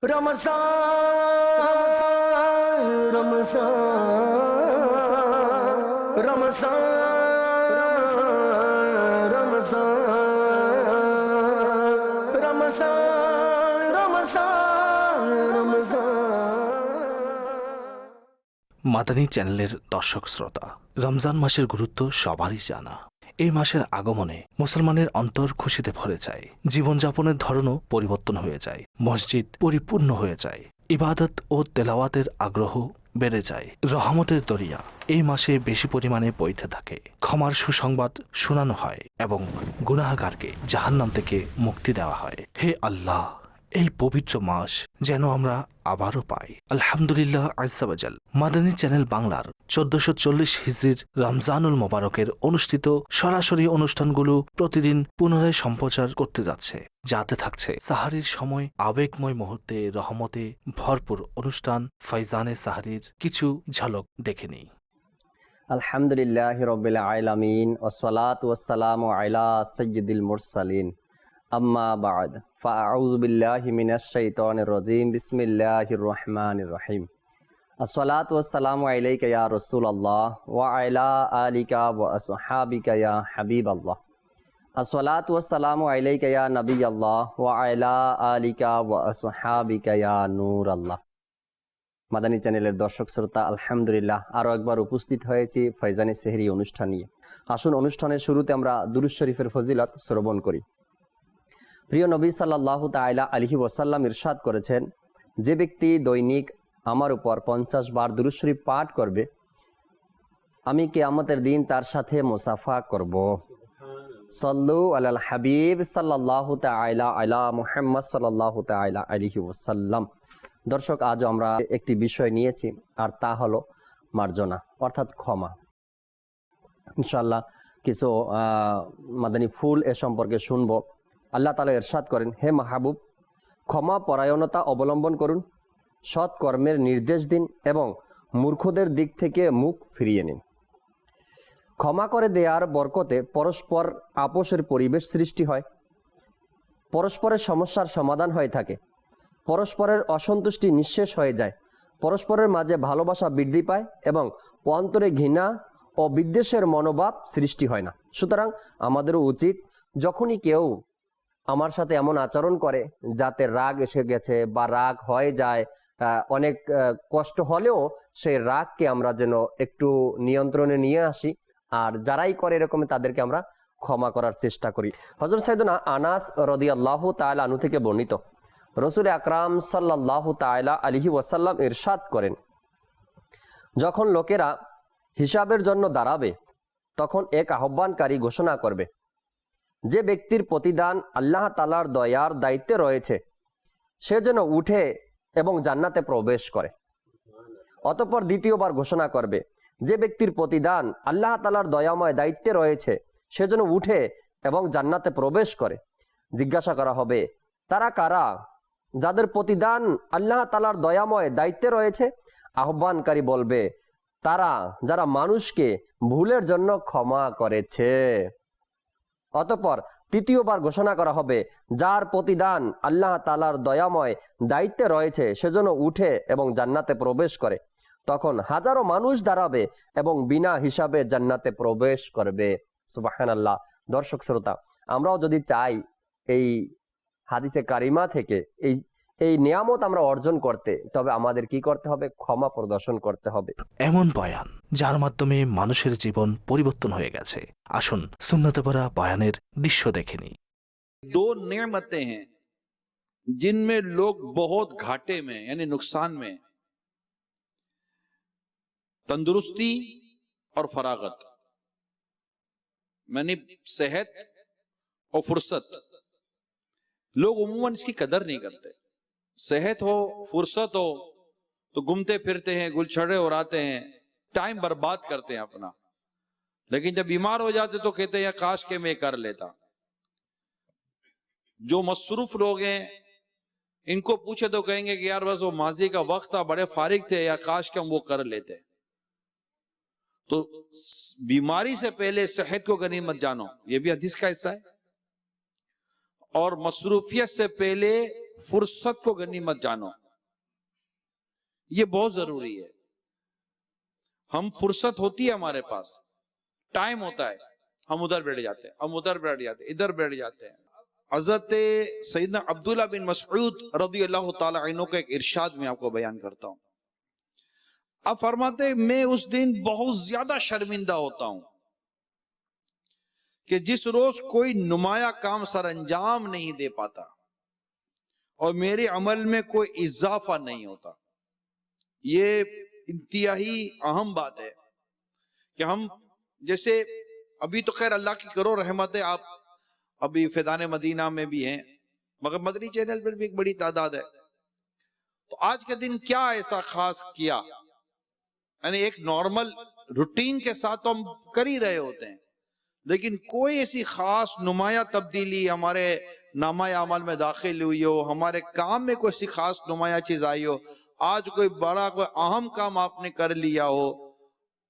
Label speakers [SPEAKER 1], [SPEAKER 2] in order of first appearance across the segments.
[SPEAKER 1] रमज़ान रमज़ान रमज़ान रमज़ान रमज़ान रमज़ान रमज़ान।
[SPEAKER 2] মাদানী চ্যানেলের দর্শক শ্রোতা, রমজান মাসের গুরুত্ব সবারই জানা। এই মাসের আগমনে মুসলমানের অন্তর খুশিতে ভরে যায়, জীবনযাপনের ধরনও পরিবর্তন হয়ে যায়, মসজিদ পরিপূর্ণ হয়ে যায়, ইবাদত ও তেলাওয়াতের আগ্রহ বেড়ে যায়। রহমতের দরিয়া এই মাসে বেশি পরিমাণে বইতে থাকে, ক্ষমার সুসংবাদ শোনানো হয় এবং গুনাহগারকে জাহান্নাম থেকে মুক্তি দেওয়া হয়। হে আল্লাহ, এই পবিত্র মাস যেন আমরা আবারও পাই। আলহামদুলিল্লাহ আজ্জা ওয়াজাল মাদানী চ্যানেল বাংলার 1440 হিজরির রমজানুল মোবারকের অনুষ্ঠিত সরাসরি অনুষ্ঠানগুলো প্রতিদিন পুনরায় সম্প্রচার করতে যাচ্ছে, যাতে থাকছে সাহারির সময় আবেগময় মুহূর্তে রহমতে ভরপুর অনুষ্ঠান ফাইজানে সাহারির কিছু ঝলক দেখে নিই।
[SPEAKER 3] আলহামদুলিল্লাহি রাব্বিল আলামিন ওয়াসসালাতু ওয়াসসালামু আলা সাইয়্যিদিল মুরসালিন আম্মা বা'দ ফাআউযু বিল্লাহি মিনাশ শাইতানির রাজীম বিসমিল্লাহির রহমানির রহিম। আসসালাতু ওয়াসসালামু আলাইকা ইয়া রাসূলুল্লাহ ওয়া আলা আলিকা ওয়া আসহাবিকা ইয়া হাবিবাল্লাহ। আসসালাতু ওয়াসসালামু আলাইকা ইয়া নবিয়াল্লাহ ওয়া আলা আলিকা ওয়া আসহাবিকা ইয়া নূরাল্লাহ। মাদানী চ্যানেলের দর্শক শ্রোতা, আলহামদুলিল্লাহ আরও একবার উপস্থিত হয়েছি ফাইজানে সেহরি অনুষ্ঠান নিয়ে। আসুন অনুষ্ঠানের শুরুতে আমরা দুরূদ শরীফের ফজিলত শ্রবণ করি। প্রিয় নবী সাল্লাল্লাহু তাআলা আলাইহি ওয়াসাল্লাম ইরশাদ করেছেন, যে ব্যক্তি দৈনিক আমার উপর 50 বার দুরূদ শরীফ পাঠ করবে, আমি কিয়ামতের দিন তার সাথে মুসাফা করব। সাল্লু আলাল হাবিব সাল্লাল্লাহু তাআলা আলা মুহাম্মদ সাল্লাল্লাহু তাআলা আলাইহি ওয়াসাল্লাম। দর্শক, আজও আমরা একটি বিষয় নিয়েছি, আর তা হলো মার্জনা অর্থাৎ ক্ষমা। ইনশাআল্লাহ কিছু মাদানী ফুল এ সম্পর্কে শুনব। আল্লাহ তাআলা ইরশাদ করেন, হে মাহবুব, ক্ষমা পরায়ণতা অবলম্বন করুন, সৎ কর্মের নির্দেশ দিন এবং মূর্খদের দিক থেকে মুখ ফিরিয়ে নিন। ক্ষমা করে দেওয়ার বরকতে পরস্পর আপোষের পরিবেশ সৃষ্টি হয়, পরস্পরের সমস্যার সমাধান হয়ে থাকে, পরস্পরের অসন্তুষ্টি নিঃশেষ হয়ে যায়, পরস্পরের মাঝে ভালোবাসা বৃদ্ধি পায় এবং অন্তরে ঘৃণা ও বিদ্বেষের মনোভাব সৃষ্টি হয় না। সুতরাং আমাদেরও উচিত, যখনই কেউ আমার সাথে এমন আচরণ করে যাতে রাগ এসে গেছে বা রাগ হয়ে যায়, অনেক কষ্ট হলেও সেই রাগকে আমরা যেন একটু নিয়ন্ত্রণে নিয়ে আসি, আর যারাই করে এরকম তাদেরকে আমরা ক্ষমা করার চেষ্টা করি। হযরত সাইয়েদনা আনাস রাদিয়াল্লাহু তাআলা আনহু থেকে বর্ণিত, রাসূল আকরাম সাল্লাল্লাহু তাআলা আলাইহি ওয়াসাল্লাম ইরশাদ করেন, যখন লোকেরা হিসাবের জন্য দাঁড়াবে তখন এক আহ্বানকারী ঘোষণা করবে, যে ব্যক্তির প্রতিদান আল্লাহ তাআলার দয়ার দায়িত্বে রয়েছে সে যেন উঠে এবং জান্নাতে প্রবেশ করে। অতঃপর দ্বিতীয়বার ঘোষণা করবে, যে ব্যক্তির প্রতিদান আল্লাহ তাআলার দয়াময় দায়িত্বে রয়েছে সে যেন উঠে এবং জান্নাতে প্রবেশ করে। জিজ্ঞাসা করা হবে, তারা কারা? যাদের প্রতিদান আল্লাহ তাআলার দয়াময় দায়িত্বে রয়েছে। আহ্বানকারী বলবে, তারা যারা মানুষকে ভুলের জন্য ক্ষমা করেছে। অতঃপর তৃতীয়বার ঘোষণা করা হবে, যার প্রতিদান আল্লাহ তাআলার দয়াময় দায়িত্বে রয়েছে সেজন্য উঠে এবং জান্নাতে প্রবেশ করে। তখন হাজারো মানুষ দাঁড়াবে এবং বিনা হিসাবে জান্নাতে প্রবেশ করবে। সুবহানাল্লাহ। দর্শক শ্রোতা, আমরাও যদি চাই এই হাদিসে কারিমা থেকে এই নিয়ামত আমরা অর্জন করতে, তবে আমাদের কি করতে হবে? ক্ষমা প্রদর্শন করতে হবে।
[SPEAKER 2] এমন বয়ান যার মাধ্যমে মানুষের জীবন পরিবর্তন হয়ে গেছে। আসুন সুন্নতে ভরা বয়ানের দৃশ্য দেখে নিই।
[SPEAKER 4] दो नेमतें हैं जिनमें लोग बहुत घाटे में यानी नुकसान में, तंदुरुस्ती और फरागत, यानी सेहत और फुर्सत। लोग उमूमन इसकी कदर नहीं करते। सेहत हो, फुर्सत हो तो घूमते फिरते हैं, गुलछड़े उड़ाते हैं, टाइम बर्बाद करते हैं अपना। लेकिन जब बीमार हो जाते तो कहते हैं काश के मैं कर लेता। जो मसरूफ लोग हैं इनको पूछे तो कहेंगे कि यार बस वो माजी का वक्त था, बड़े फारिग थे, या काश के हम वो कर लेते। तो बीमारी से पहले सेहत को गनीमत जानो, ये भी हदीस का हिस्सा है। और मसरूफियत से पहले फुर्सत को गनीमत जानो, ये बहुत जरूरी है। हम फुर्सत होती है हमारे पास, टाइम होता है, हम उधर बैठ जाते हैं, हम उधर बैठ जाते हैं, इधर बैठ जाते हैं। हजरत सैयदना अब्दुल्ला बिन मसऊद रज़ियल्लाहु ताला अन्हु का एक इरशाद में आपको बयान करता हूं। आप फरमाते, मैं उस दिन बहुत ज्यादा शर्मिंदा होता हूं कि जिस रोज कोई नुमाया काम सर अंजाम नहीं दे पाता और मेरे अमल में कोई इजाफा नहीं होता। ये इंतहाई अहम बात है कि हम जैसे अभी तो खैर अल्लाह की करो रहमत है, आप अभी फैज़ान मदीना में भी हैं, मगर मदनी चैनल पर भी एक बड़ी तादाद है। तो आज के दिन क्या ऐसा खास किया, यानी एक नॉर्मल रूटीन के साथ तो हम कर ही रहे होते हैं, लेकिन कोई ऐसी खास नुमाया तब्दीली हमारे नामा अमल में दाखिल हुई हो, हमारे काम में कोई ऐसी खास नुमाया चीज आई हो, आज कोई बड़ा कोई अहम काम आपने कर लिया हो,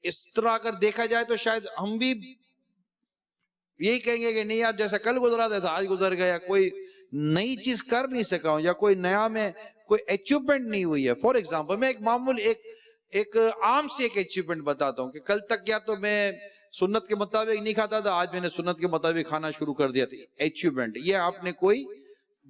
[SPEAKER 4] इस तरह अगर देखा जाए तो शायद हम भी यही कहेंगे कि नहीं यार, जैसा कल गुजरा था आज गुजर गया, कोई नई चीज कर नहीं सका हूं या कोई नया में कोई अचीवमेंट नहीं हुई है। फॉर एग्जाम्पल मैं एक मामूल एक आम से एक अचीवमेंट बताता हूँ कि कल तक या तो मैं सुन्नत के मुताबिक नहीं खाता था, आज मैंने सुन्नत के मुताबिक खाना शुरू कर दिया था। अचीवमेंट, ये आपने कोई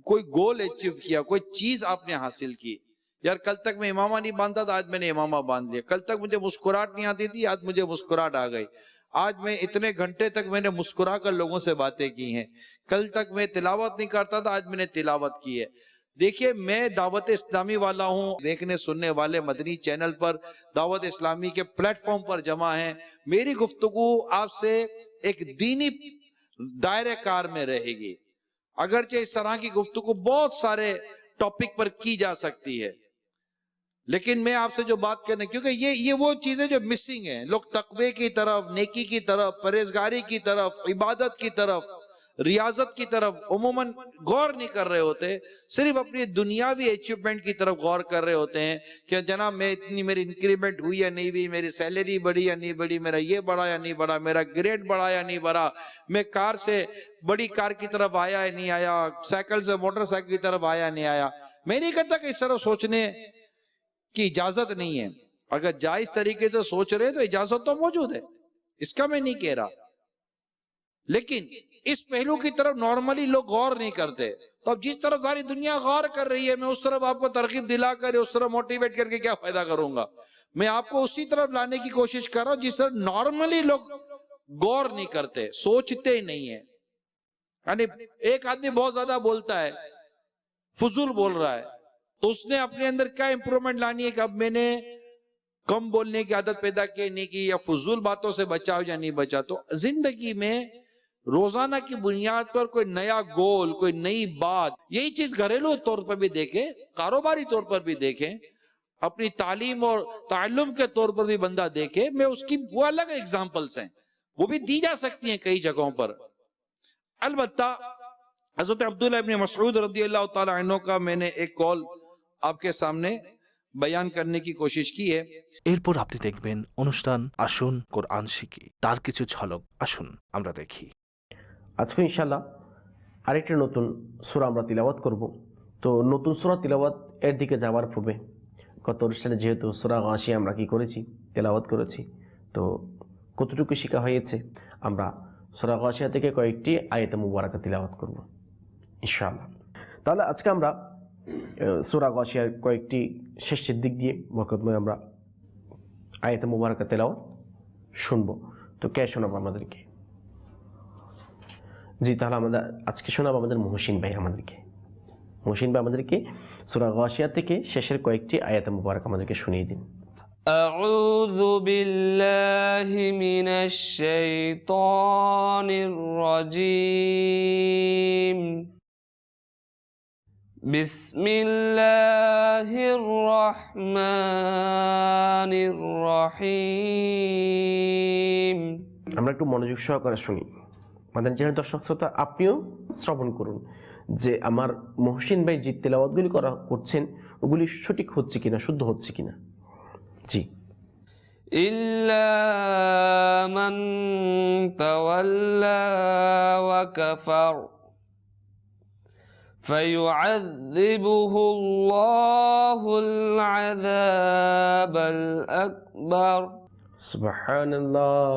[SPEAKER 4] गोल अचीव किया, कोई चीज आपने हासिल की। यार कल तक मैं इमामा नहीं बांधता था, आज मैंने इमामा बांध लिया। कल तक मुझे मुस्कुराहट नहीं आती थी, आज मुझे मुस्कुराहट आ गई। आज मैं इतने घंटे तक मैंने मुस्कुरा कर लोगों से बातें की हैं। कल तक मैं तिलावत नहीं करता था, आज मैंने तिलावत की है। देखिए, मैं दावत इस्लामी वाला हूँ, देखने सुनने वाले मदनी चैनल पर दावत इस्लामी के प्लेटफॉर्म पर जमा हैं। मेरी गुफ्तगू आपसे एक दीनी दायरे कार में रहेगी, अगरचे इस तरह की गुफ्तगू बहुत सारे टॉपिक पर की जा सकती है, लेकिन मैं आपसे जो बात करने, क्योंकि ये वो चीजें जो मिसिंग है, लोग तकवे की तरफ, नेकी की तरफ, परहेजगारी की तरफ, इबादत की तरफ, रियाजत की तरफ उमूमन गौर नहीं कर रहे होते, सिर्फ अपनी दुनियावी अचीवमेंट की तरफ गौर कर रहे होते हैं कि जनाब मैं इतनी, मेरी इंक्रीमेंट हुई या नहीं हुई, मेरी सैलरी बढ़ी या नहीं बढ़ी, मेरा ये बढ़ा या नहीं बढ़ा, मेरा ग्रेड बढ़ा या नहीं बढ़ा, मैं कार से बड़ी कार की तरफ आया या नहीं आया, साइकिल से मोटरसाइकिल की तरफ आया नहीं आया। मैं नहीं कहता कि इस तरह सोचने की इजाजत नहीं है, अगर जायज तरीके से सोच रहे तो इजाजत तो मौजूद है, इसका मैं नहीं कह रहा, लेकिन इस पहलू की तरफ नॉर्मली लोग गौर नहीं करते। तो अब जिस तरफ सारी दुनिया गौर कर रही है, मैं उस तरफ आपको तरकीब दिलाकर, उस तरफ मोटिवेट करके क्या फायदा करूंगा। मैं आपको उसी तरफ लाने की कोशिश कर रहा हूं जिस तरफ नॉर्मली लोग गौर नहीं करते, सोचते ही नहीं है। यानी एक आदमी बहुत ज्यादा बोलता है, फजूल बोल रहा है, तो उसने अपने अंदर क्या इंप्रूवमेंट लानी है कि अब मैंने कम बोलने की आदत पैदा की नहीं की, या फजूल बातों से बचाओ या नहीं बचा। तो जिंदगी में रोजाना की बुनियाद पर कोई नया गोल, कोई नई बात, यही चीज घरेलू तौर पर भी देखें, कारोबारी तौर पर भी देखें, अपनी तालीम और ताल्लुम के तौर पर भी बंदा देखे, मैं उसकी वो अलग एग्जाम्पल्स हैं, वो भी दी जा सकती हैं कई जगहों पर। अलबत्ता हजरत अब्दुल्लाह इब्न मसऊद रज़ियल्लाहु ताला अन्हु का मैंने एक कॉल आपके सामने बयान करने की कोशिश की है।
[SPEAKER 2] এরপর আপনি দেখবেন অনুষ্ঠান আসুন কোরআন শিখি, তার কিছু ঝলক আসুন আমরা দেখি।
[SPEAKER 5] আজকে ইনশাল্লাহ আরেকটি নতুন সূরা আমরা তিলাওয়াত করব। তো নতুন সূরা তিলাওয়াত এর দিকে যাওয়ার পূর্বে গত অনুষ্ঠানে যেহেতু সূরা গাশিয়া আমরা কি করেছি, তিলাওয়াত করেছি, তো কতটুকু শেখা হয়েছে আমরা সূরা গাশিয়া থেকে কয়েকটি আয়াতে মুবারাকা তিলাওয়াত করব ইনশাআল্লাহ। তাহলে আজকে আমরা সূরা গাশিয়ার কয়েকটি শেষের দিক দিয়ে বরকতময় আমরা আয়াতে মুবারাকা তিলাওয়াত শুনবো। তো কে শোনাবো আমাদেরকে? জি, তাহলে আমাদের আজকে শোনাবো আমাদের মুহসিন ভাই আমাদেরকে। মুহসিন ভাই আমাদেরকে সূরা গাশিয়া থেকে শেষের কয়েকটি আয়াতে মুবারাক আমাদেরকে শুনিয়ে দিন।
[SPEAKER 6] আউযু বিল্লাহি মিনাশ শাইতানির রাজীম। বিসমিল্লাহির রহমানির রহিম।
[SPEAKER 5] আমরা একটু মনোযোগ সহকারে শুনি। আমাদের যে দর্শক শ্রোতা, আপনিও শ্রবণ করুন যে আমার মুহসিন ভাই যে তেলাওয়াতগুলি করছেন ওগুলি সঠিক হচ্ছে কিনা, শুদ্ধ হচ্ছে কিনা। জি।
[SPEAKER 6] ইল্লা মান তাওয়াল্লা ওয়া কাফার فيعذبه الله العذاب الأكبر
[SPEAKER 5] সুবহানাল্লাহ,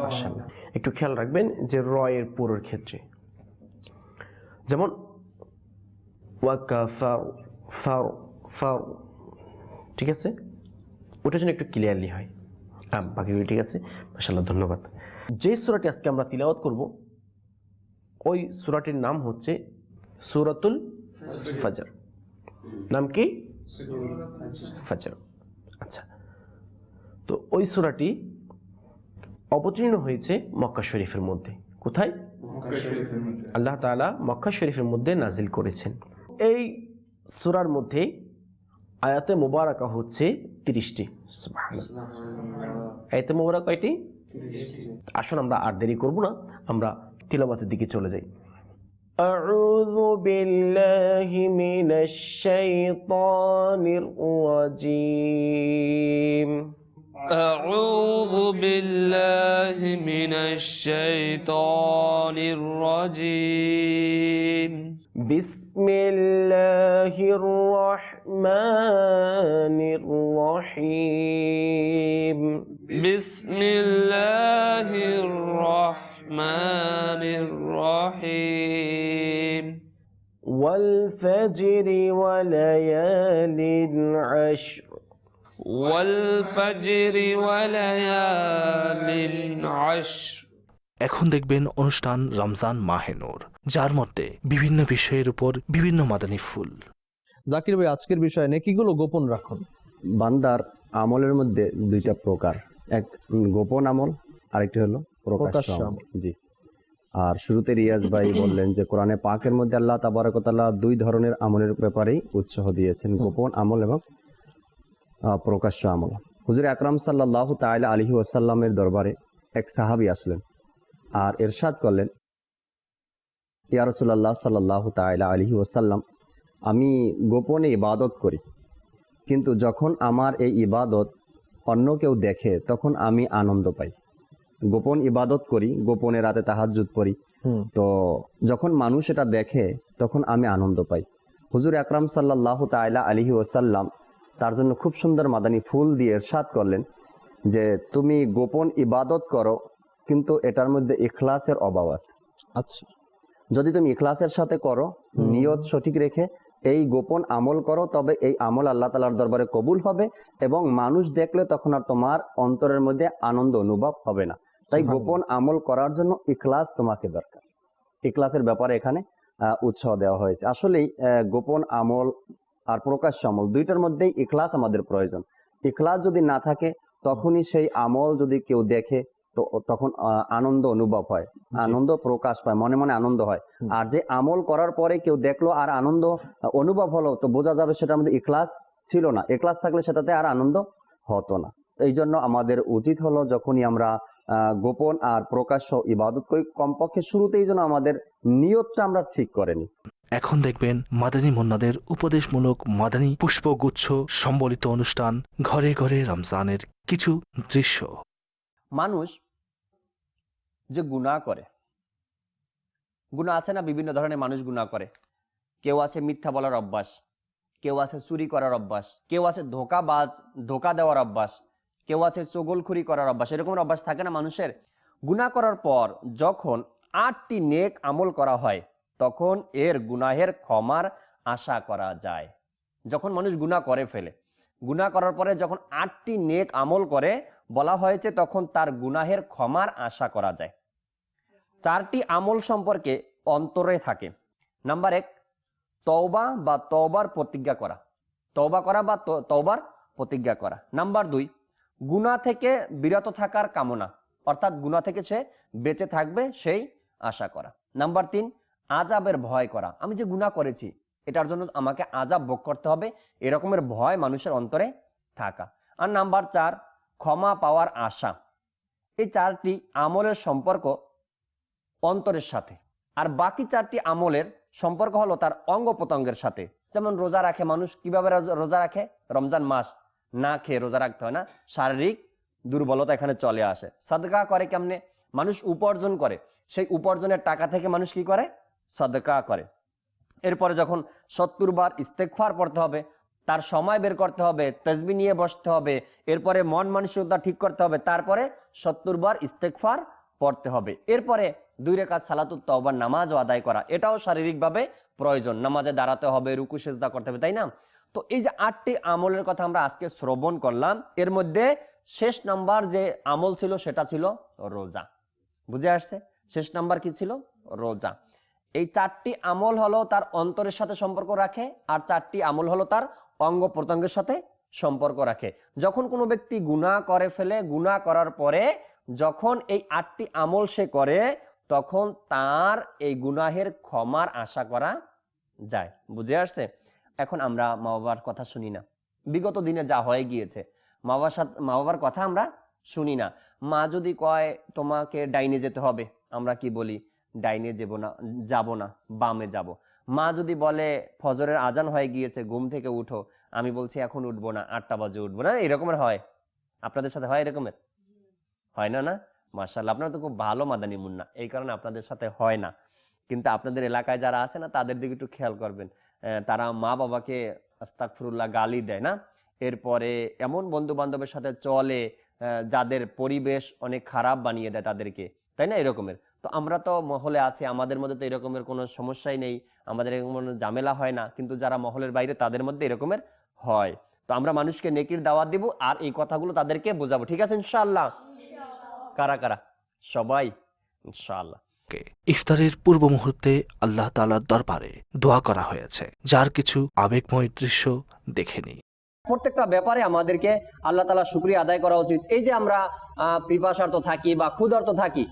[SPEAKER 5] মাশাআল্লাহ। একটু খেয়াল রাখবেন যে র এর পুরোর ক্ষেত্রে, যেমন ওয়াকাফার ফার ফার, ঠিক আছে, ওটা যেন একটু ক্লিয়ারলি হয়। বাকিগুলো ঠিক আছে, মাশাআল্লাহ, ধন্যবাদ। যে সূরাটি আজকে আমরা তিলাওয়াত করব ওই সূরাটির নাম হচ্ছে সূরাতুল ফজর। নাম কি? ফজর। আচ্ছা, তো ওই সূরাটি অবতীর্ণ হয়েছে মক্কা শরীফের মধ্যে। কোথায়? আল্লাহ তাআলা মক্কা শরীফের মধ্যে নাজিল করেছেন। এই সূরার মধ্যে আয়াতে মুবারাকা হচ্ছে 30টি। সুবহানাল্লাহ। আয়াতে মুবারাকা কয়টি? 30টি। আসুন আমরা আর দেরি করব না, আমরা তিলাওয়াতের দিকে চলে যাই। আউযু বিল্লাহি মিনাশ শাইতানির রাজীম।
[SPEAKER 6] أعوذ بالله من الشيطان الرجيم.
[SPEAKER 5] بسم الله الرحمن الرحيم.
[SPEAKER 6] بسم الله الرحمن الرحيم.
[SPEAKER 5] والفجر وليال عشر.
[SPEAKER 6] والفجر وليال عشر.
[SPEAKER 2] এখন দেখবেন অনুষ্ঠান রমজান মাহে নূর, যার মধ্যে বিভিন্ন বিষয়ের উপর বিভিন্ন মাদানী ফুল।
[SPEAKER 7] জাকির ভাই, আজকের বিষয় নেকিগুলো গোপন রাখুন।
[SPEAKER 3] বান্দার আমলের মধ্যে দুইটা প্রকার, এক গোপন আমল, আরেকটি হলো প্রকাশ্য আমল। জি, আর শুরুতে রিয়াজ ভাই বললেন যে কোরআনে পাকের মধ্যে আল্লাহ তাবারক ওয়া তাআলা দুই ধরনের আমলের ব্যাপারেই উৎসাহ দিয়েছেন, গোপন আমল এবং প্রকাশ্য আমল। হুজুর আকরাম সাল্লাল্লাহু তাআলা আলাইহি ওয়াসাল্লামের দরবারে এক সাহাবী আসলেন আর ইরশাদ করলেন, ইয়া রাসূলুল্লাহ সাল্লাল্লাহু তাআলা আলাইহি ওয়াসাল্লাম, আমি গোপনে ইবাদত করি, কিন্তু যখন আমার এই ইবাদত অন্য কেউ দেখে তখন আমি আনন্দ পাই। গোপন ইবাদত করি, গোপনে রাতে তাহাজ্জুদ পড়ি, তো যখন মানুষ এটা দেখে তখন আমি আনন্দ পাই। হুজুর আকরাম সাল্লাল্লাহু তাআলা আলাইহি ওয়াসাল্লাম তার জন্য খুব সুন্দর মাদানী ফুল দিয়ে ইরশাদ করলেন যে তুমি গোপন ইবাদত করো, কিন্তু এটার মধ্যে ইখলাসের অভাব আছে।
[SPEAKER 7] আচ্ছা,
[SPEAKER 3] যদি তুমি ইখলাসের সাথে করো, নিয়ত সঠিক রেখে এই গোপন আমল করো, তবে এই আমল আল্লাহ তাআলার দরবারে কবুল হবে এবং মানুষ দেখলে তখন আর তোমার অন্তরের মধ্যে আনন্দ অনুভব হবে না। তাই গোপন আমল করার জন্য ইখলাস তোমাকে দরকার। ইখলাসের ব্যাপারে এখানে উৎসাহ দেওয়া হয়েছে। আসলেই গোপন আমল আর প্রকাশ্য আমল দুইটার মধ্যেই ইখলাস আমাদের প্রয়োজন। ইখলাস যদি না থাকে তখনই সেই আমল যদি কেউ দেখে তো তখন আনন্দ অনুভব হয়, আনন্দ প্রকাশ পায়, মনে মনে আনন্দ হয়। আর যে আমল করার পরে কেউ দেখলো আর আনন্দ অনুভব হলো, তো বোঝা যাবে সেটার মধ্যে ইখলাস ছিল না। ইখলাস থাকলে সেটাতে আর আনন্দ হতো না। এই জন্য আমাদের উচিত হলো যখনই আমরা গোপন আর প্রকাশ্য ইবাদত করি, কমপক্ষে শুরুতেই যেন আমাদের নিয়তটা আমরা ঠিক করে নিই।
[SPEAKER 2] এখন দেখবেন মাদানী মুন্নাদের উপদেশমূলক মাদানী পুষ্পগুচ্ছ সম্বলিত অনুষ্ঠান ঘরে ঘরে রমজানের কিছু দৃশ্য।
[SPEAKER 3] মানুষ যে গুনাহ করে, গুনাহ আছে না, বিভিন্ন ধরনের মানুষ গুনাহ করে। কেউ আছে মিথ্যা বলার অভ্যাস, কেউ আছে চুরি করার অভ্যাস, কেউ আছে ধোকা দেওয়ার অভ্যাস, কেউ আছে চগলখুরি করার অভ্যাস। এরকম অভ্যাস থাকে না মানুষের। গুনাহ করার পর যখন 8টি নেক আমল করা হয় তখন এর গুনাহের ক্ষমার আশা করা যায়। যখন মানুষ গুনাহ করে ফেলে, গুনাহ করার পরে যখন 8টি নেক আমল করে, বলা হয়েছে তখন তার গুনাহের ক্ষমার আশা করা যায়। 4টি আমল সম্পর্কে অন্তরে থাকে। নাম্বার 1, তওবা বা তওবার প্রতিজ্ঞা করা, তওবা করা বা তওবার প্রতিজ্ঞা করা। নাম্বার 2, গুনাহ থেকে বিরত থাকার কামনা, অর্থাৎ গুনাহ থেকে সে বেঁচে থাকবে সেই আশা করা। নাম্বার 3, আযাবের ভয় করা, আমি যে গুনাহ করেছি এটার জন্য আমাকে আযাব ভোগ করতে হবে, এরকমের ভয় মানুষের অন্তরে থাকা। আর নাম্বার 4, ক্ষমা পাওয়ার আশা। এই 4টি আমলের সম্পর্ক অন্তরের সাথে, আর বাকি 4টি আমলের সম্পর্ক হলো তার অঙ্গ প্রত্যঙ্গের সাথে। যেমন রোজা রাখে মানুষ, কিভাবে রোজা রাখে? রমজান মাস না খেয়ে রোজা রাখতে হয় না, শারীরিক দুর্বলতা এখানে চলে আসে। সাদকা করে কেমনে? মানুষ উপার্জন করে, সেই উপার্জনের টাকা থেকে মানুষ কি করে? সাদকা করে। এরপরে যখন 70 বার ইস্তেগফার পড়তে হবে, তার সময় বের করতে হবে, তাসবিহ নিয়ে বসতে হবে, এরপরে মন মানসিকতা ঠিক করতে হবে, তারপরে 70 বার ইস্তেগফার পড়তে হবে। এরপরে 2 রাকাত সালাতুত তাওবার নামাজও আদায় করা, এটাও শারীরিকভাবে প্রয়োজন। নামাজে দাঁড়াতে হবে, রুকু সিজদা করতে হবে, তাই না? তো এই যে 8টি আমলের কথা আমরা আজকে শ্রবণ করলাম, এর মধ্যে শেষ নাম্বার যে আমল ছিল সেটা ছিল রোজা। বুঝে আসছে? শেষ নাম্বার কি ছিল? রোজা। এই 4টি আমল হলো তার অন্তরের সাথে সম্পর্ক রাখে, আর 4টি আমল হলো তার অঙ্গ প্রত্যঙ্গের সাথে সম্পর্ক রাখে। যখন কোনো ব্যক্তি গুনাহ করে ফেলে, গুনাহ করার পরে যখন এই 8টি আমল সে করে, তখন তার এই গুনাহের ক্ষমার আশা করা যায়। বুঝে আসছে? এখন আমরা মা বাবার কথা শুনি না, বিগত দিনে যা হয়ে গিয়েছে, মা বাবার কথা আমরা শুনি না। মা যদি কয় তোমাকে ডাইনে যেতে হবে, আমরা কি বলি? ডাইনে যাব না, বামে যাব। মা যদি বলে ফজরের আজান হয়ে গিয়েছে, ঘুম থেকে উঠো, আমি বলছি এখন উঠবো না, 8টা বাজে উঠবো না। এরকমের হয়? আপনাদের সাথে হয় এরকমের? হয় না? না, মাশাআল্লাহ, আপনারা তো খুব ভালো মাদানী মুন্না, এই কারণে আপনাদের সাথে হয় না। কিন্তু আপনাদের এলাকায় যারা আছে না, তাদের দিকে একটু খেয়াল করবেন। তারা মা বাবাকে আস্তাগফিরুল্লাহ গালি দেয় না, এরপরে এমন বন্ধু বান্ধবের সাথে চলে যাদের পরিবেশ অনেক খারাপ বানিয়ে দেয় তাদেরকে, তাই না? এরকমের। তো আমরা তো মহলে আছি, আমাদের মধ্যে তো এরকমের কোনো সমস্যাই নেই, আমাদের এরকম কোনো ঝামেলা হয় না, কিন্তু যারা মহলের বাইরে তাদের মধ্যে এরকমের হয়। তো আমরা মানুষকে নেকির দাওয়াত দিব আর এই কথাগুলো তাদেরকে বোঝাবো, ঠিক আছে ইনশাআল্লাহ? কারা কারা? সবাই ইনশাআল্লাহ।
[SPEAKER 2] ইফতারের পূর্ব মুহূর্তে আল্লাহ তাআলার দরবারে দোয়া করা হয়েছে, যার কিছু আবেগময় দৃশ্য দেখে নিই।
[SPEAKER 3] প্রত্যেকটা ব্যাপারে আমাদেরকে আল্লাহ তাআলা শুকরিয়া আদায় করা উচিত। এই যে আমরা পিপাসার্ত থাকি বা ক্ষুধার্ত থাকি,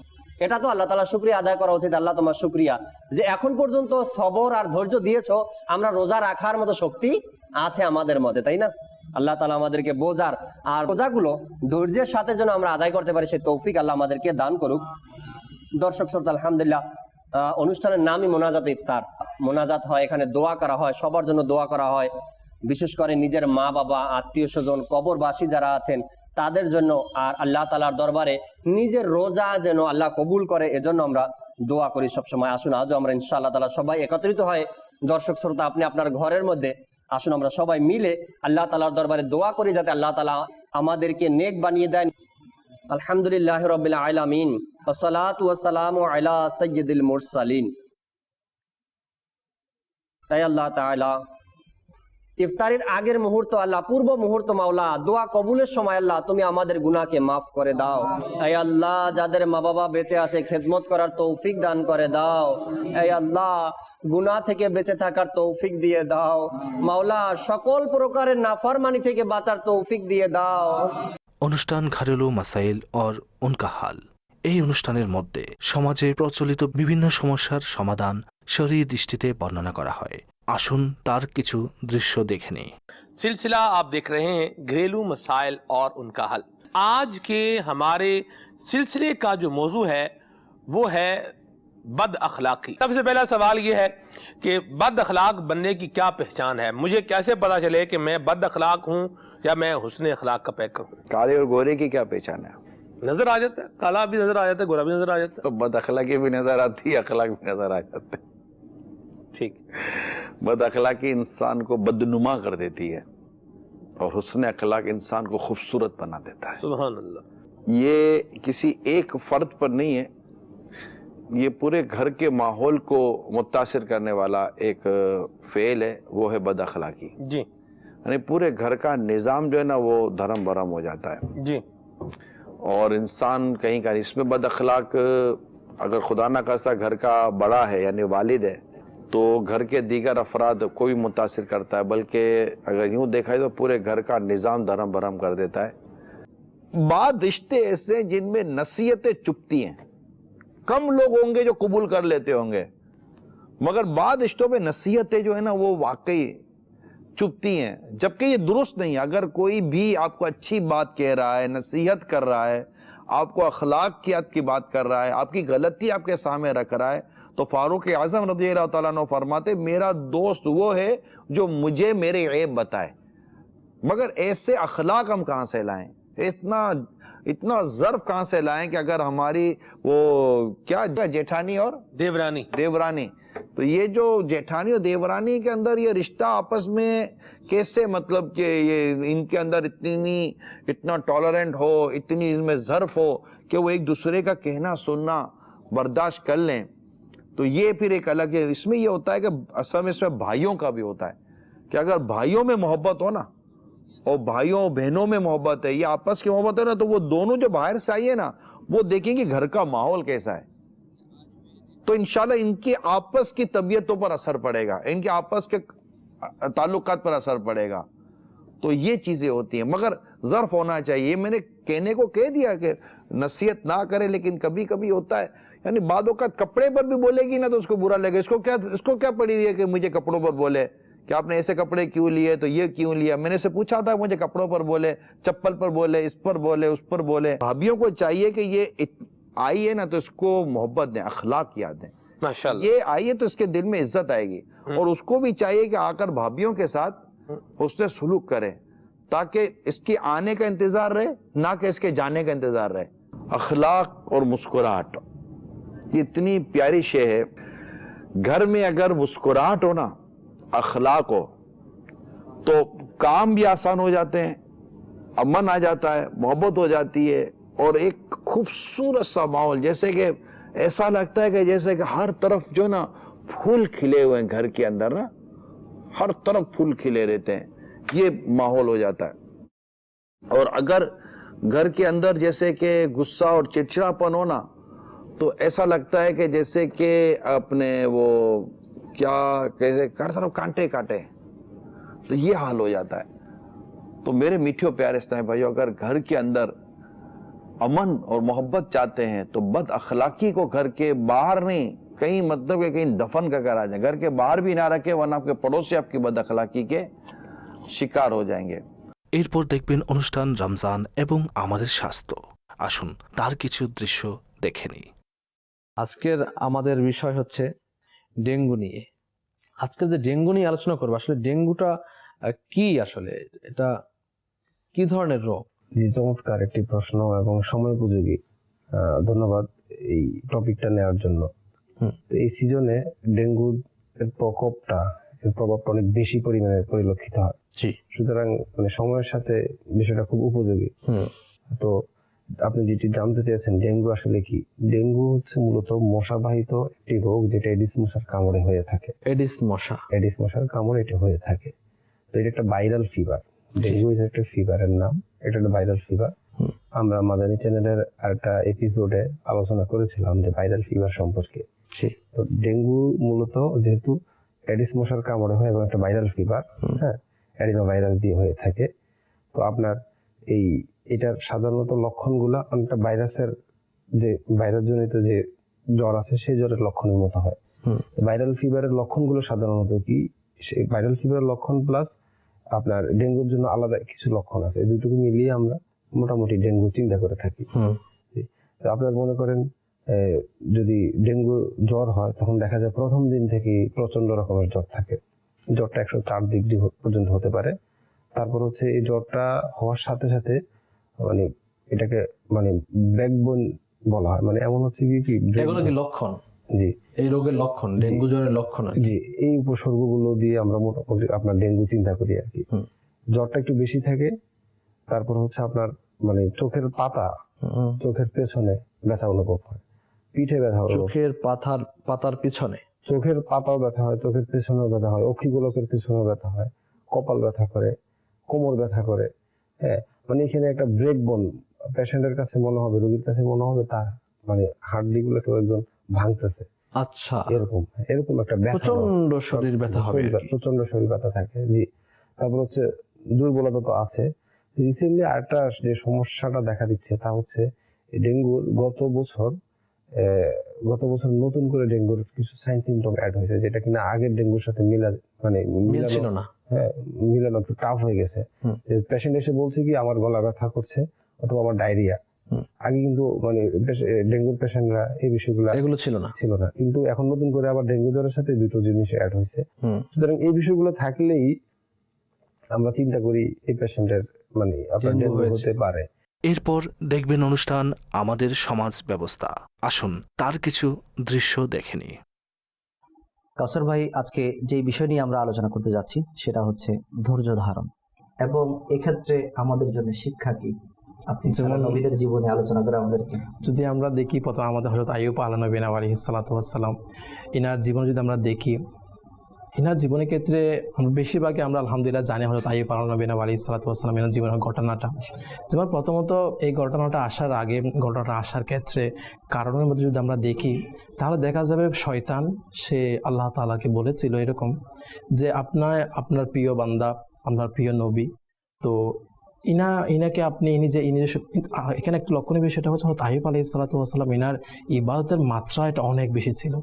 [SPEAKER 3] এটা তো আল্লাহ তাআলা শুকরিয়া আদায় করা উচিত। আল্লাহ তোমার শুকরিয়া যে এখন পর্যন্ত সবর আর ধৈর্য দিয়েছো, আমরা রোজা রাখার মতো শক্তি আছে আমাদের মধ্যে, তাই না? আল্লাহ তাআলা আমাদেরকে বোঝার আর রোজাগুলো ধৈর্যের সাথে যেন আমরা আদায় করতে পারি, সেই তৌফিক আল্লাহ আমাদেরকে দান করুক। দর্শক শ্রোতা, আলহামদুলিল্লাহ, অনুষ্ঠানের নামই মোনাজাত ইফতার। মোনাজাত হয়, এখানে দোয়া করা হয়, সবার জন্য দোয়া করা হয়, বিশেষ করে নিজের মা বাবা, আত্মীয় স্বজন, কবরবাসী যারা আছেন তাদের জন্য, আর আল্লাহ তাআলার দরবারে নিজের রোজা যেন আল্লাহ কবুল করে, এজন্য আমরা দোয়া করি সবসময়। আসুন আজও আমরা ইনশাআল্লাহ তাআলা সবাই একত্রিত হয়। দর্শক শ্রোতা, আপনি আপনার ঘরের মধ্যে আসুন, আমরা সবাই মিলে আল্লাহ তাআলার দরবারে দোয়া করি যাতে আল্লাহ তাআলা আমাদেরকে নেক বানিয়ে দেন। আলহামদুলিল্লাহি রাব্বিল আলামিন, ওয়াসসালাতু ওয়াসসালামু আলা সাইয়্যিদিল মুরসালিন। তাই আল্লাহ তাআলা ইফতারের আগের মুহূর্ত, আল্লাহ পূর্ব মুহূর্ত, মাওলা দোয়া কবুলের সময় আল্লাহ তুমি আমাদের গুনাহকে মাফ করে দাও। এই আল্লাহ, যাদের মা বাবা বেঁচে আছে খেদমত করার তৌফিক দান করে দাও। এই আল্লাহ, গুনাহ থেকে বেঁচে থাকার তৌফিক দিয়ে দাও। মাওলা, সকল প্রকারের নাফরমানি থেকে বাঁচার তৌফিক দিয়ে দাও।
[SPEAKER 2] অনুষ্ঠান ঘরেলু মাসাইল और उनका हाल। এই অনুষ্ঠানের মধ্যে সমাজে প্রচলিত বিভিন্ন সমস্যার সমাধান শরঈ দৃষ্টিতে বর্ণনা করা হয়। আসুন তার কিছু দৃশ্য দেখে নেই।
[SPEAKER 8] सिलसिला आप देख रहे हैं घरेलू मसाइल और उनका हल। आज के हमारे सिलसिले का जो मौजू है वो है बद अखलाकी। सबसे पहला सवाल ये है कि बद अखलाक बनने की क्या पहचान है? मुझे कैसे पता चले कि मैं बद अखलाक हूँ या मैं हुस्न अखलाक का पैकर हूँ?
[SPEAKER 9] काले और गोरे की क्या पहचान है?
[SPEAKER 8] नजर आ जाता है, काला भी नजर आ जाता है, गोरा भी नजर आ जाता है।
[SPEAKER 9] तो बद अखलाकी भी नजर आती है, अखलाक भी नजर आ जाते हैं।
[SPEAKER 8] ठीक,
[SPEAKER 9] बद अखलाकी इंसान को बदनुमा कर देती है और हुस्न अखलाक इंसान को खूबसूरत बना देता है।
[SPEAKER 8] सुभान अल्लाह।
[SPEAKER 9] ये किसी एक फर्द पर नहीं है, ये पूरे घर के माहौल को मुतासिर करने वाला एक फेल है, वो है बद अखलाकी
[SPEAKER 8] जी।
[SPEAKER 9] यानी पूरे घर का निज़ाम जो है ना वो धर्म भरम हो जाता है
[SPEAKER 8] जी।
[SPEAKER 9] और इंसान कहीं का इसमें बद अखलाक, अगर खुदा न खास्ता घर का बड़ा है यानी वालिद है तो घर के दीगर अफराद को भी मुतासिर करता है, बल्कि अगर यूं देखा जाए तो पूरे घर का निज़ाम धर्म भरम कर देता है। बाद रिश्ते ऐसे जिनमें नसीहतें चुपती हैं, कम लोग होंगे जो कबूल कर लेते होंगे, मगर बाद रिश्तों में नसीहतें जो है ना वो वाकई चुपती हैं, जबकि ये दुरुस्त नहीं है। अगर कोई भी आपको अच्छी बात कह रहा है, नसीहत कर रहा है, आपको अखलाकियात की बात कर रहा है, आपकी गलती आपके सामने रख रहा है, तो फारूक आज़म रज़ियल्लाहु ताला अन्हु फरमाते मेरा दोस्त वो है जो मुझे मेरे ऐब बताए। मगर ऐसे अखलाक हम कहाँ से लाएं? इतना ज़र्फ कहाँ से लाएं कि अगर हमारी वो क्या जेठानी और देवरानी, तो ये जो जेठानी और देवरानी के अंदर ये रिश्ता आपस में कैसे, मतलब कि ये इनके अंदर इतना टॉलरेंट हो, इतनी इनमें ज़र्फ हो कि वो एक दूसरे का कहना सुनना बर्दाश्त कर लें, तो ये फिर एक अलग है। इसमें ये होता है कि असल में इसमें भाइयों का भी होता है कि अगर भाइयों में मोहब्बत हो ना, और भाइयों बहनों में मोहब्बत है, ये आपस की मोहब्बत है ना, तो वो दोनों जो बाहर से आई है ना, वो देखेंगे घर का माहौल कैसा है, तो इंशाल्लाह इनकी आपस की तबीयतों पर असर पड़ेगा, इनके आपस के ताल्लुकात पर असर पड़ेगा। तो ये चीजें होती हैं, मगर ज़र्फ होना चाहिए। मैंने कहने को कह दिया कि नसीहत ना करे, लेकिन कभी कभी होता है, यानी बाद औक़ात कपड़े पर भी बोलेगी ना तो उसको बुरा लगे, इसको क्या पड़ी हुई है कि मुझे कपड़ों पर बोले कि आपने ऐसे कपड़े क्यों लिए, तो ये क्यों लिया। मैंने से पूछा था, मुझे कपड़ों पर बोले, चप्पल पर बोले, इस पर बोले, उस पर बोले। भाभियों को चाहिए कि ये आई है ना तो इसको मोहब्बत दें, अखलाक याद दें, माशाअल्लाह। ये आई है तो इसके दिल में इज्जत आएगी, और उसको भी चाहिए कि आकर भाभियों के साथ उससे सुलूक करे, ताकि इसके आने का इंतजार रहे, ना कि इसके जाने का इंतजार रहे। अखलाक और मुस्कुराहट इतनी प्यारी शे है। घर में अगर मुस्कुराहट हो ना, अखलाक हो, तो काम भी आसान हो जाते हैं, अमन आ जाता है, मोहब्बत हो जाती है, और एक खूबसूरत सा माहौल, जैसे कि ऐसा लगता है कि जैसे कि हर तरफ जो ना फूल खिले हुए हैं घर के अंदर ना, हर तरफ फूल खिले रहते हैं, ये माहौल हो जाता है। और अगर घर के अंदर जैसे कि गुस्सा और चिड़चिड़ापन हो ना, तो ऐसा लगता है कि जैसे कि अपने वो क्या कैसे हर तरफ कांटे काटे, तो ये हाल हो जाता है। तो मेरे मीठे प्यारे इस्लामी भाइयों, अगर घर के अंदर अमन और मोहब्बत चाहते हैं तो बद अखलाकी को घर के बाहर नहीं, कहीं मतलब कि कहीं दफन का करा जाए, घर के बाहर भी ना रखे, वरना आपके पड़ोसी आपकी बद अखलाकी के शिकार हो जाएंगे।
[SPEAKER 2] এরপর দেখবেন অনুষ্ঠান রমজান এবং আমাদের স্বাস্থ্য। আসুন তার কিছু দৃশ্য দেখে নিই।
[SPEAKER 7] আজকের আমাদের বিষয় হচ্ছে ডেঙ্গু নিয়ে। আজকে যে ডেঙ্গু নিয়ে আলোচনা করবো, আসলে ডেঙ্গুটা কি, আসলে এটা কি ধরনের রোগ?
[SPEAKER 10] জি, চমৎকার একটি প্রশ্ন এবং সময় উপযোগী। ধন্যবাদ এই টপিকটা নেওয়ার জন্য। তো এই সিজনে ডেঙ্গু এর প্রকোপটা, এর প্রভাবটা অনেক বেশি পরিমাণে পরিলক্ষিত হয়। সুতরাং মানে সময়ের সাথে বিষয়টা খুব উপযোগী। তো আপনি যেটি জানতে চেয়েছেন ডেঙ্গু আসলে কি, ডেঙ্গু হচ্ছে মূলত মশাবাহিত একটি রোগ, যেটা এডিস মশার কামড়ে হয়ে থাকে। এডিস মশার কামড়ে এটা হয়ে থাকে। তো এটা একটা ভাইরাল ফিভার, ডেঙ্গু একটা ফিভারের নাম, এটা একটা ভাইরাল ফিভার। আমরা মাদানী চ্যানেলের আরেকটা এপিসোডে আলোচনা করেছিলাম যে ভাইরাল ফিভার সম্পর্কে। তো ডেঙ্গু মূলত যেহেতু এডিস মশার কামড়ে হয় এবং একটা ভাইরাল ফিভার, হ্যাঁ, অ্যাডিনো ভাইরাস দিয়ে হয়ে থাকে। তো আপনার এটার সাধারণত লক্ষণগুলা অনেকটা ভাইরাসের যে ভাইরাসজনিত যে জ্বর আছে সেই জ্বরের লক্ষণের মতো হয়। ভাইরাল ফিভারের লক্ষণগুলো সাধারণত কি, সেই ভাইরাল ফিভারের লক্ষণ প্লাস আপনার ডেঙ্গুর জন্য আলাদা কিছু লক্ষণ আছে, এই দুটোকে মিলিয়ে আমরা মোটামুটি ডেঙ্গু চিন্তা করে থাকি। তো আপনার মনে করেন যদি ডেঙ্গু জ্বর হয়, তখন দেখা যায় প্রথম দিন থেকে প্রচন্ড রকমের জ্বর থাকে, জ্বরটা 104 ডিগ্রি পর্যন্ত হতে পারে। তারপর হচ্ছে এই জ্বরটা হওয়ার সাথে সাথে মানে এটাকে মানে ব্যাকবোন বলা হয়, মানে এমন হচ্ছে কি
[SPEAKER 7] এগুলো কি লক্ষণ?
[SPEAKER 10] জি,
[SPEAKER 7] এই রোগের লক্ষণ, ডেঙ্গু জ্বরের লক্ষণ।
[SPEAKER 10] জি, এই উপসর্গগুলো দিয়ে আমরা মোটামুটি আপনার ডেঙ্গু চিন্তা করি আর কি। জ্বরটা একটু বেশি থাকে, তারপর হচ্ছে আপনার মানে চোখের পাতা, চোখের পেছনে ব্যথা অনুভব হয়, পিঠে ব্যথা অনুভব,
[SPEAKER 7] চোখের পাতার পিছনে,
[SPEAKER 10] চোখের পাতাও ব্যথা হয়, চোখের পেছনেও ব্যথা হয়, অক্ষিগোলকের পেছনেও ব্যথা হয়, কপাল ব্যথা করে, কোমর ব্যথা করে। হ্যাঁ, মানে এখানে একটা ব্রেক বোন, পেশেন্টের কাছে মনে হবে, রোগীর কাছে মনে হবে তার মানে হাড্ডি গুলো কেউ একজন ভাঙতেছে।
[SPEAKER 7] আচ্ছা,
[SPEAKER 10] এরকম একটা ব্যথা,
[SPEAKER 7] প্রচন্ড শরীর ব্যথা হবে,
[SPEAKER 10] প্রচন্ড শরীর ব্যথা থাকে। জি, তারপর হচ্ছে দুর্বলতা তো আছে। রিসেন্টলি আরেকটা যে সমস্যাটা দেখা দিচ্ছে তা হচ্ছে ডেঙ্গুর গত বছর নতুন করে ডেঙ্গুর কিছু সাইন সিমটম অ্যাড হয়েছে, যেটা কিনা আগের ডেঙ্গুর সাথে মিলানো না। হ্যাঁ, মিলানো একটু টাফ হয়ে গেছে। পেশেন্ট এসে বলছে কি আমার গলা ব্যথা করছে অথবা আমার ডায়রিয়া। আগে কিন্তু মানে ডেঙ্গুর পেশেন্টরা এই বিষয়গুলো
[SPEAKER 7] এগুলো ছিল না,
[SPEAKER 10] কিন্তু এখন নতুন করে আবার ডেঙ্গু জ্বরের সাথে দুটো জিনিস অ্যাড হয়েছে। সুতরাং এই বিষয়গুলো থাকলেই আমরা চিন্তা করি এই পেশেন্টের মানে আপনার ডেঙ্গু হতে পারে।
[SPEAKER 2] এরপর দেখবেন অনুষ্ঠান আমাদের সমাজ ব্যবস্থা। আসুন তার কিছু দৃশ্য দেখে নিই।
[SPEAKER 11] কাউসার ভাই, আজকে যে বিষয় নিয়ে আমরা আলোচনা করতে যাচ্ছি সেটা হচ্ছে ধৈর্য ধারণ, এবং এক্ষেত্রে আমাদের জন্য শিক্ষা কি আপনি যেমন নবীদের জীবনে আলোচনা করে আমাদেরকে।
[SPEAKER 12] যদি আমরা দেখি, প্রথম আমাদের হযরত আইয়ুব আলাইহিস সালাতু ওয়াস সালাম, ইনার জীবন যদি আমরা দেখি, ইনার জীবনের ক্ষেত্রে বেশিরভাগই আমরা আলহামদুলিল্লাহ জানি হযরত আইয়ুব আলাইহিস সালাতু ওয়াস সালাম এনার জীবনের ঘটনাটা। যেমন প্রথমত এই ঘটনাটা আসার আগে, ঘটনাটা আসার ক্ষেত্রে কারণের মধ্যে যদি আমরা দেখি, তাহলে দেখা যাবে শয়তান সে আল্লাহ তাআলাকে বলেছিল এরকম যে আপনার প্রিয় বান্দা, আপনার প্রিয় নবী, তো ইনাকে আপনি এখানে একটা লক্ষণীয় বিষয়টা হচ্ছে আইয়ুব আলাইহিস সালাতু ওয়াস সালাম ইনার ইবাদতের মাত্রা এটা অনেক বেশি ছিল।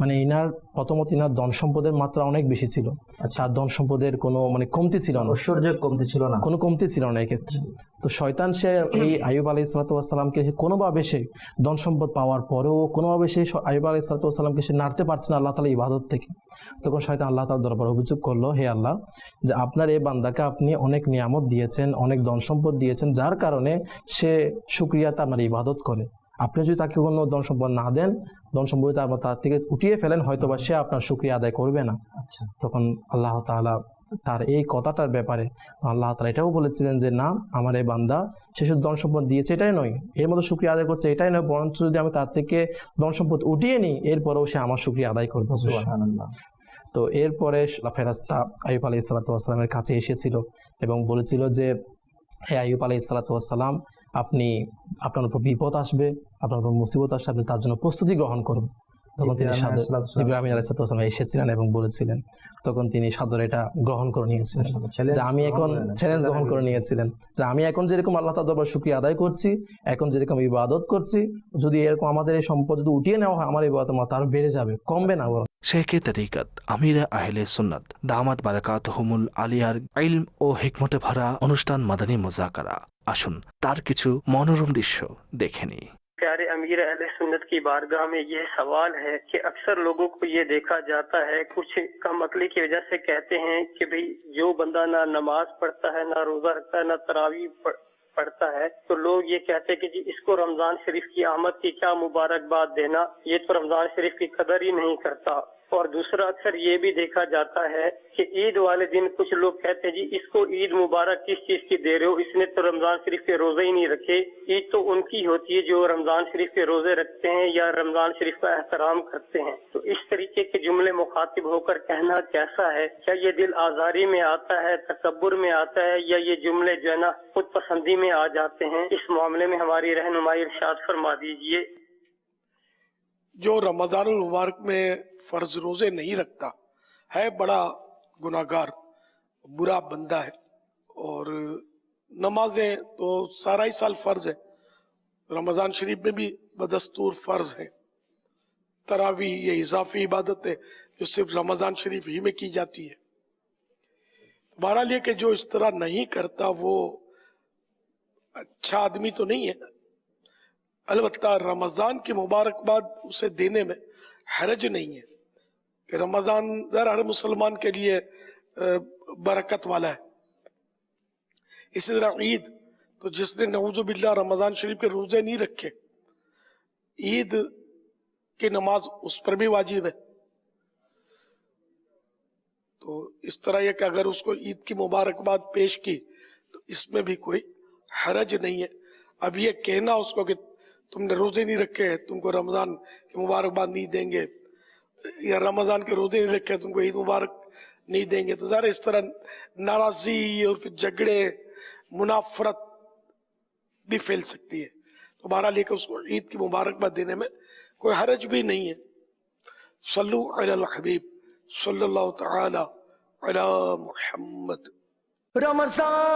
[SPEAKER 12] মানে ইনার প্রথমত ইনার ধন সম্পদের মাত্রা অনেক বেশি ছিল। তার ধন সম্পদের কোনো কমতি ছিল না,
[SPEAKER 11] ঐশ্বর্যের কমতি ছিল না,
[SPEAKER 12] কোনো কমতি ছিল না এক্ষেত্রে। তো শয়তান সে এই আইয়ুব আলাইহিস সালাতু ওয়াস সালামকে কোনোভাবে সে ধন সম্পদ পাওয়ার পরেও কোনোভাবে সে আইয়ুব আলাইহিস সালাতু ওয়াস সালামকে সে নাড়তে পারছে না আল্লাহ তাআলার ইবাদত থেকে। তখন শয়তান আল্লাহ তাআলার দরবারে অভিযোগ করলো, হে আল্লাহ, যে আপনার এই বান্দাকে আপনি অনেক নিয়ামত দিয়েছেন, অনেক ধন সম্পদ দিয়েছেন, যার কারণে সে শুকরিয়াতে আপনার ইবাদত করে। আপনি যদি তাকে কোনো ধন সম্পদ না দেন, ধন সম্পদ তার থেকে উঠিয়ে ফেলেন, হয়তোবা সে আপনার শুকরিয়া আদায় করবে না।
[SPEAKER 11] আচ্ছা,
[SPEAKER 12] তখন আল্লাহ তাআলা তার এই কথাটার ব্যাপারে আল্লাহ তাআলা এটাও বলেছিলেন যে না, আমার এই বান্দা সে শুধু ধন সম্পদ দিয়েছে এটাই নয়, এর মতো শুকরিয়া আদায় করছে এটাই নয়, বরঞ্চ যদি আমি তার থেকে ধন সম্পদ উঠিয়ে নিই, এরপরেও সে আমার শুকরিয়া আদায় করবে।
[SPEAKER 11] সুবহানাল্লাহ।
[SPEAKER 12] তো এরপরে ফেরেশতা আইয়ুব আলাইহিস সালাতু ওয়াস সালামের কাছে এসেছিল এবং বলেছিল যে হে আইয়ুব আলাইহিস সালাতু ওয়াস সালাম, আপনার উপর বিপদ আসবে, আপনার উপর মুসিবত আসবে, আপনি তার জন্য প্রস্তুতি গ্রহণ করুন। তখন তিনি জিবরাইল আলাইহিস সালাম এসেছিলেন এবং বলেছিলেন, তখন তিনি সাদরে এটা গ্রহণ করে নিয়েছিলেন যে আমি এখন চ্যালেঞ্জ গ্রহণ করে নিয়েছিলেন যে আমি এখন যেরকম আল্লাহ তাআলার দরবারে শুকরিয়া আদায় করছি, এখন যেরকম ইবাদত করছি, যদি এরকম আমাদের এই সম্পদ যদি উঠিয়ে নেওয়া হয়, আমার ইবাদতের মাত্রা আরো বেড়ে যাবে, কমবে না।
[SPEAKER 2] শেখে তরিকত আমিরে আহলে সুন্নাত দামাত বারাকাতুহুমুল আলিয়ার ইলম ও হিকমতে ভরা অনুষ্ঠান মাদানী মুযাকারা। আসুন তার কিছু মনোরম দৃশ্য দেখে নিই।
[SPEAKER 13] प्यारे अमीर अहले सुन्नत की बारगाह में ये सवाल है कि अक्सर लोगों को ये देखा जाता है, कुछ कम अकली की वजह से कहते हैं कि भाई जो बंदा ना नमाज पढ़ता है, ना रोजा रखता है, ना तरावी पढ़ता है, तो लोग ये कहते हैं कि जी इसको रमजान शरीफ की आमद की क्या मुबारकबाद देना, ये तो रमजान शरीफ की कदर ही नहीं करता। और दूसरा अक्सर ये भी देखा जाता है कि ईद वाले दिन कुछ लोग कहते हैं जी इसको ईद मुबारक किस चीज की दे रहे हो, इसने तो रमजान शरीफ के रोजे ही नहीं रखे। ईद तो उनकी होती है जो रमजान शरीफ के रोजे रखते हैं या रमजान शरीफ का एहतराम करते हैं। तो इस तरीके के जुमले मुखातिब होकर कहना कैसा है? क्या ये दिल आजारी में आता है, तकब्बुर में आता है, या ये जुमले जो है ना खुद पसंदी में आ जाते हैं? इस मामले में हमारी रहनुमाई इरशाद फरमा दीजिए।
[SPEAKER 14] जो रमज़ानुल मुबारक में फ़र्ज रोज़े नहीं रखता है बड़ा गुनाहगार, बुरा बंदा है। और नमाजें तो सारा ही साल फ़र्ज है, रमज़ान शरीफ में भी बदस्तूर फ़र्ज है। तरावी ये इजाफी इबादत है जो सिर्फ रमज़ान शरीफ ही में की जाती है। बहरहाल ये कि जो इस तरह नहीं करता वो अच्छा आदमी तो नहीं है। अलबत्ता रमज़ान की मुबारकबाद उसे देने में हरज नहीं है कि रमज़ान हर मुसलमान के लिए बरकत वाला है। इसी तरह ईद, तो जिसने नऊज़ु बिल्लाह रमज़ान शरीफ के रोज़े नहीं रखे, ईद की नमाज उस पर भी वाजिब है। तो इस तरह यह कि अगर उसको ईद की मुबारकबाद पेश की तो इसमें भी कोई हरज नहीं है। अब ये कहना उसको कि तुमने रोजे नहीं रखे, तुमको रमजान की मुबारकबाद नहीं देंगे, या रमजान के रोजे नहीं रखे तुमको ईद मुबारक नहीं देंगे, तो ज़रा इस तरह नाराजी और फिर झगड़े, मुनाफरत भी फैल सकती है। तो बहरहाल लेकर उसको ईद की मुबारकबाद देने में कोई हरज भी नहीं है। सल्लु अलल हबीब सल्लल्लाहु तआला अला मुहम्मद।
[SPEAKER 1] रमज़ान